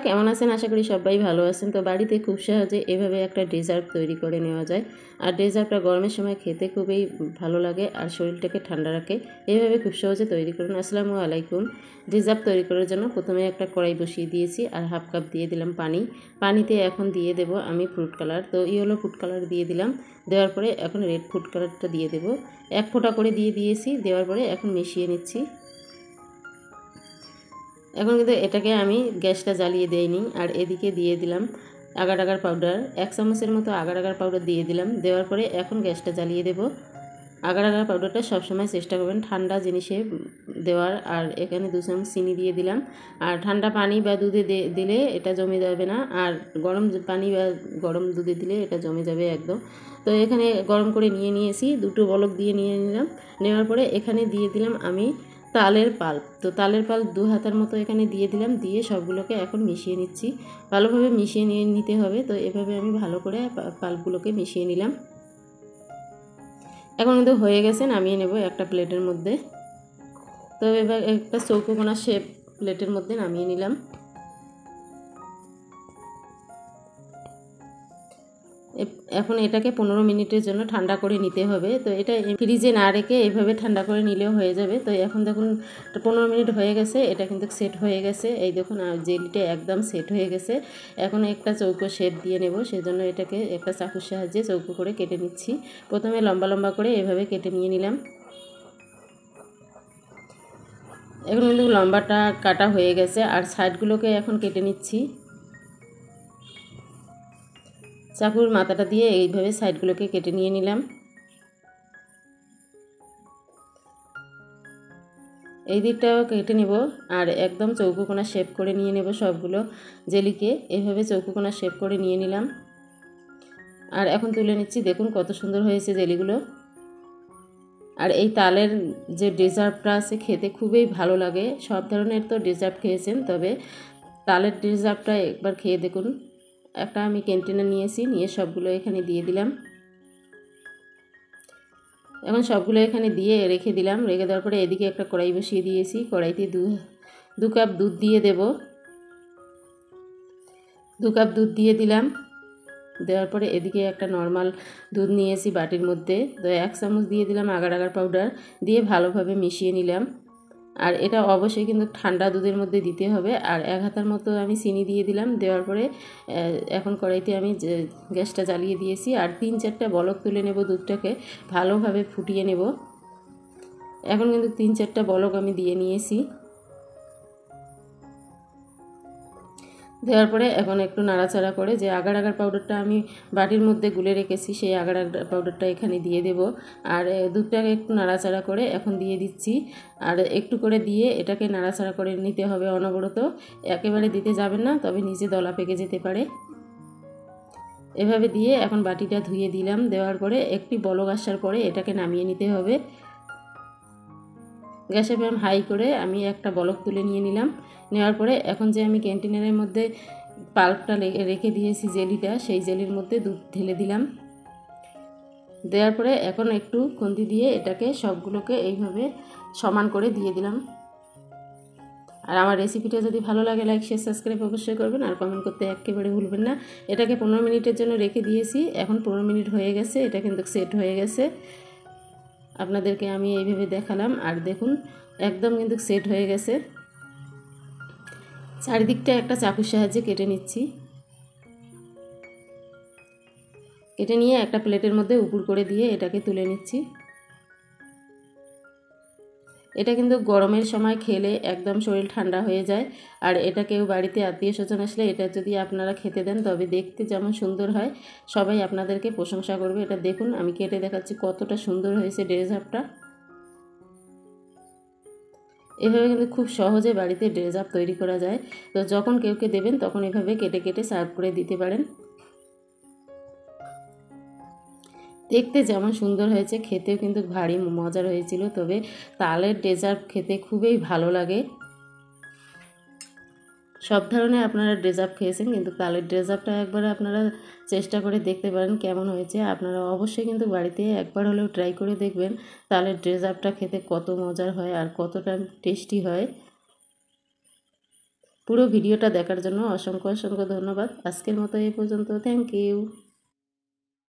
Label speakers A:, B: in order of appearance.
A: কেমন আছেন? আশা করি সবাই ভালো আছেন। তো বাড়িতে খুব সহজে এভাবে একটা ডেজার্ট তৈরি করে নেওয়া যায়। আর ডেজার্টটা গরমের সময় খেতে খুবই ভালো লাগে আর শরীরটাকে ঠান্ডা রাখে। এভাবে খুব সহজে তৈরি করুন। আসসালামু আলাইকুম। ডেজার্ট তৈরি করার জন্য প্রথমে একটা কড়াই বসিয়ে দিয়েছি আর হাফ কাপ দিয়ে দিলাম পানি। পানিতে এখন দিয়ে দেব আমি ফ্রুট কালার। তো ইয়েলো ফুড কালার দিয়ে দিলাম। দেওয়ার পরে এখন রেড ফুড কালারটা দিয়ে দেব। এক ফোঁটা করে দিয়ে দিয়েছি। দেওয়ার পরে এখন মিশিয়ে নিচ্ছি। এখন কিন্তু এটাকে আমি গ্যাসটা জ্বালিয়ে দেইনি। আর এদিকে দিয়ে দিলাম আগার আগার পাউডার, 1 চামচের মতো আগার আগার পাউডার দিয়ে দিলাম। দেওয়ার পরে এখন গ্যাসটা জ্বালিয়ে দেব। আগার আগার পাউডারটা সবসময় চেষ্টা করবেন ঠান্ডা জিনিসে দেওয়ার। আর এখানে 2 চামচ চিনি দিয়ে দিলাম। আর ঠান্ডা পানি বা দুধে দিলে এটা জমে যাবে না, আর গরম পানি বা গরম দুধে দিলে এটা জমে যাবে একদম। তো এখানে গরম করে নিয়েছি, দুটো বলক দিয়ে নিলাম। নেওয়ার পরে এখানে দিয়ে দিলাম আমি তালের পাল্প। তো তালের পাল্প 2 হাতার মতো এখানে দিয়ে দিলাম। দিয়ে সবগুলোকে এখন মিশিয়ে নিচ্ছি। ভালোভাবে মিশিয়ে নিতে হবে। তো এভাবে আমি ভালো করে পাল্পগুলোকে মিশিয়ে নিলাম। এখন কিন্তু হয়ে গেছে, নামিয়ে নেব একটা প্লেটের মধ্যে। তো এবার একটা চৌকোনা শেপ প্লেটের মধ্যে নামিয়ে নিলাম। এখন এটাকে 15 মিনিটের জন্য ঠান্ডা করে নিতে হবে। তো এটা ফ্রিজে না রেখে এইভাবে ঠান্ডা করে নিলেও হয়ে যাবে। তো এখন দেখুন 15 মিনিট হয়ে গেছে, এটা কিন্তু সেট হয়ে গেছে। এই দেখুন জেলিটা একদম সেট হয়ে গেছে। এখন একটা চৌকো শেপ দিয়ে নেব, সেজন্য এটাকে একটা চাকুর সাহায্যে চৌকো করে কেটে নিচ্ছি। প্রথমে লম্বা লম্বা করে এভাবে কেটে নিয়ে নিলাম। এখন কিন্তু লম্বাটা কাটা হয়ে গেছে, আর সাইডগুলোকে এখন কেটে নিচ্ছি। চাকুর মাথাটা দিয়ে এইভাবে সাইডগুলোকে কেটে নিয়ে নিলাম। এই দিকটাও কেটে নেব, আর একদম চৌকোনা শেপ করে নিয়ে নেব সবগুলো জেলিকে। এইভাবে চৌকোনা শেপ করে নিয়ে নিলাম। আর এখন তুলে নিচ্ছি। দেখুন কত সুন্দর হয়েছে জেলিগুলো। আর এই তালের যে ডেজার্টটা আছে খেতে খুবই ভালো লাগে। সব ধরনের তো ডেজার্ট খেয়েছেন, তবে তালের ডেজার্টটা একবার খেয়ে দেখুন। একটা আমি কন্টেনার নিয়েছি, নিয়ে সবগুলো এখানে দিয়ে দিলাম। এখন সবগুলো এখানে দিয়ে রেখে দিলাম। রেখে দেওয়ার পরে এদিকে একটা কড়াই বসিয়ে দিয়েছি। কড়াইতে 2 কাপ দুধ দিয়ে দেব। 2 কাপ দুধ দিয়ে দিলাম। দেওয়ার পরে এদিকে একটা নর্মাল দুধ নিয়েছি বাটির মধ্যে। তো 1 চামচ দিয়ে দিলাম আগার আগার পাউডার, দিয়ে ভালোভাবে মিশিয়ে নিলাম। আর এটা অবশ্যই কিন্তু ঠান্ডা দুধের মধ্যে দিতে হবে। আর 1 হাতার মতো আমি চিনি দিয়ে দিলাম। দেওয়ার পরে এখন কড়াইতে আমি গ্যাসটা জ্বালিয়ে দিয়েছি। আর 3-4টা বলক তুলে নেব, দুধটাকে ভালোভাবে ফুটিয়ে নেব। এখন কিন্তু 3-4টা বলক আমি দিয়ে নিয়েছি। দেওয়ার পরে এখন একটু নাড়াচাড়া করে যে আগার আগার পাউডারটা আমি বাটির মধ্যে গুলে রেখেছি, সেই আগার আগার পাউডারটা এখানে দিয়ে দেব। আর দুধটাকে একটু নাড়াচাড়া করে এখন দিয়ে দিচ্ছি। আর একটু করে দিয়ে এটাকে নাড়াচাড়া করে নিতে হবে অনবরত। একেবারে দিতে যাবেন না, তবে নিচে দলা পেকে যেতে পারে। এভাবে দিয়ে এখন বাটিটা ধুয়ে দিলাম। দেওয়ার পরে একটি বলক আসার পরে এটাকে নামিয়ে নিতে হবে। গ্যাসের ফ্লেম হাই করে আমি একটা বলক তুলে নিয়ে নিলাম। নেওয়ার পরে এখন যে আমি কন্টেনারের মধ্যে পাল্পটা রেখে দিয়েছি জেলিটা, সেই জেলির মধ্যে দুধ ঢেলে দিলাম। দেওয়ার পরে এখন একটু খুন্তি দিয়ে এটাকে সবগুলোকে এইভাবে সমান করে দিয়ে দিলাম। আর আমার রেসিপিটা যদি ভালো লাগে লাইক শেয়ার সাবস্ক্রাইব অবশ্যই করবেন, আর কমেন্ট করতে একেবারে ভুলবেন না। এটাকে 15 মিনিটের জন্য রেখে দিয়েছি। এখন 15 মিনিট হয়ে গেছে, এটা কিন্তু সেট হয়ে গেছে। আপনাদেরকে আমি এইভাবে দেখালাম, আর দেখুন একদম কিন্তু সেট হয়ে গেছে। চারিদিকটা একটা চাকুর সাহায্যে কেটে নিচ্ছি। কেটে নিয়ে একটা প্লেটের মধ্যে উপর করে দিয়ে এটাকে তুলে নিচ্ছি। এটা কিন্তু গরমের সময় খেলে একদম শরীর ঠান্ডা হয়ে যায়। আর এটা কেউ বাড়িতে আত্মীয় স্বজন আসলে এটা যদি আপনারা খেতে দেন, তবে দেখতে যেমন সুন্দর হয়, সবাই আপনাদেরকে প্রশংসা করবে। এটা দেখুন আমি কেটে দেখাচ্ছি কতটা সুন্দর হয়েছে ডেজার্টটা। এভাবে কিন্তু খুব সহজে বাড়িতে ডেজার্ট তৈরি করা যায়। তো যখন কেউকে দেবেন তখন এভাবে কেটে কেটে সার্ভ করে দিতে পারেন। দেখতে যেমন সুন্দর হয়েছে, খেতেও কিন্তু ভারী মজার হয়েছিল। তবে তালের ডেজার্ট খেতে খুবই ভালো লাগে। সব ধরনের আপনারা ডেজার্ট খেয়েছেন, কিন্তু তালের ডেজার্টটা একবার আপনারা চেষ্টা করে দেখতে পারেন কেমন হয়েছে। আপনারা অবশ্যই কিন্তু বাড়িতে একবার হলেও ট্রাই করে দেখবেন তালের ডেজার্টটা খেতে কত মজার হয় আর কতটা টেস্টি হয়। পুরো ভিডিওটা দেখার জন্য অসংখ্য অসংখ্য ধন্যবাদ। আজকের মতো এই পর্যন্ত। Thank you.